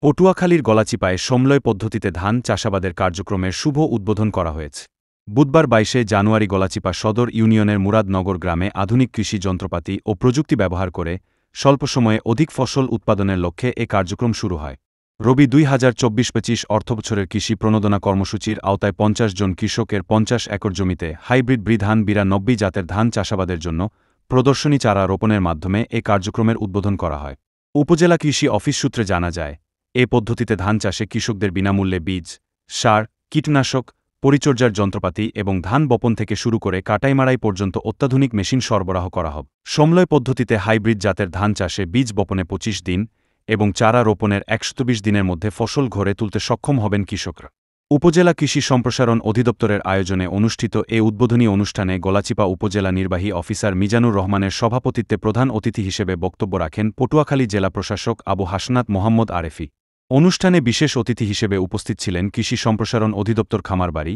পটুয়াখালীর গলাচিপায় সমলয় পদ্ধতিতে ধান চাষাবাদের কার্যক্রমের শুভ উদ্বোধন করা হয়েছে। বুধবার ২২ জানুয়ারি গলাচিপা সদর ইউনিয়নের মুরাদনগর গ্রামে আধুনিক কৃষি যন্ত্রপাতি ও প্রযুক্তি ব্যবহার করে স্বল্প সময়ে অধিক ফসল উৎপাদনের লক্ষ্যে এ কার্যক্রম শুরু হয়। রবি ২০২৪-২৫ অর্থবছরের কৃষি প্রণোদনা কর্মসূচির আওতায় ৫০ জন কৃষকের ৫০ একর জমিতে হাইব্রিড ধান ৯২ জাতের ধান চাষাবাদের জন্য প্রদর্শনী চারা রোপণের মাধ্যমে এ কার্যক্রমের উদ্বোধন করা হয়। উপজেলা কৃষি অফিস সূত্রে জানা যায়, এ পদ্ধতিতে ধান চাষে কৃষকদের বিনামূল্যে বীজ, সার, কীটনাশক, পরিচর্যার যন্ত্রপাতি এবং ধান বপন থেকে শুরু করে কাটাইমারাই পর্যন্ত অত্যাধুনিক মেশিন সরবরাহ করা হবে। সমলয় পদ্ধতিতে হাইব্রিড জাতের ধান চাষে বীজ বপনে ২৫ দিন এবং চারা রোপণের ১২০ দিনের মধ্যে ফসল ঘরে তুলতে সক্ষম হবেন কৃষকরা। উপজেলা কৃষি সম্প্রসারণ অধিদপ্তরের আয়োজনে অনুষ্ঠিত এ উদ্বোধনী অনুষ্ঠানে গলাচিপা উপজেলা নির্বাহী অফিসার মিজানুর রহমানের সভাপতিত্বে প্রধান অতিথি হিসেবে বক্তব্য রাখেন পটুয়াখালী জেলা প্রশাসক আবু হাসনাত মোহাম্মদ আরেফি। অনুষ্ঠানে বিশেষ অতিথি হিসেবে উপস্থিত ছিলেন কৃষি সম্প্রসারণ অধিদপ্তর খামারবাড়ি,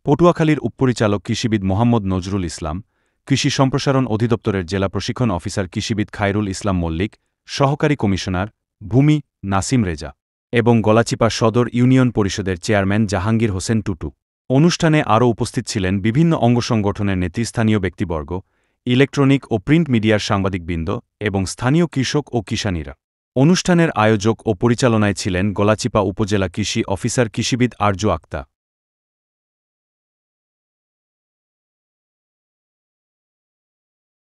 পটুয়াখালীর উপপরিচালক কৃষিবিদ মোহাম্মদ নজরুল ইসলাম, কৃষি সম্প্রসারণ অধিদপ্তরের জেলা প্রশিক্ষণ অফিসার কৃষিবিদ খায়রুল ইসলাম মল্লিক, সহকারী কমিশনার, ভূমি, নাসিম রেজা এবং গলাচিপা সদর ইউনিয়ন পরিষদের চেয়ারম্যান জাহাঙ্গীর হোসেন টুটু। অনুষ্ঠানে আরও উপস্থিত ছিলেন বিভিন্ন অঙ্গসংগঠনের নেতৃস্থানীয় ব্যক্তিবর্গ, ইলেকট্রনিক ও প্রিন্ট মিডিয়ার সাংবাদিকবৃন্দ এবং স্থানীয় কৃষক ও কিষানীরা। অনুষ্ঠানের আয়োজক ও পরিচালনায় ছিলেন গলাচিপা উপজেলা কৃষি অফিসার কৃষিবিদ আরজু আক্তা।